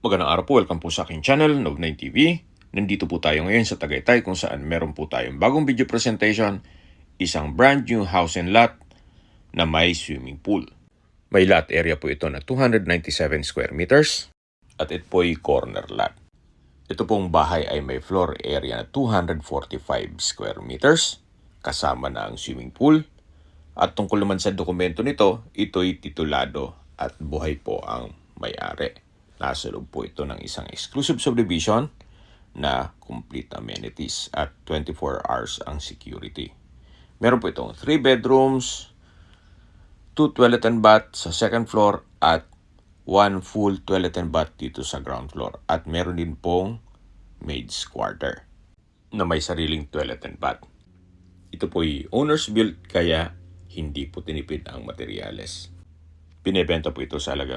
Magandang araw po, welcome po sa aking channel, Nov9 TV. Nandito po tayo ngayon sa Tagaytay kung saan meron po tayong bagong video presentation, isang brand new house and lot na may swimming pool. May lot area po ito na 297 square meters at ito po ay corner lot. Ito pong bahay ay may floor area na 245 square meters kasama na ang swimming pool. At tungkol naman sa dokumento nito, ito'y titulado at buhay po ang may-ari. Nasa loob po ito ng isang exclusive subdivision na complete amenities at 24 hours ang security. Meron po itong 3 bedrooms, 2 toilet and bath sa second floor at 1 full toilet and bath dito sa ground floor. At meron din pong maid's quarter na may sariling toilet and bath. Ito po ay owner's built kaya hindi po tinipid ang materyales. Binebenta po ito sa halagang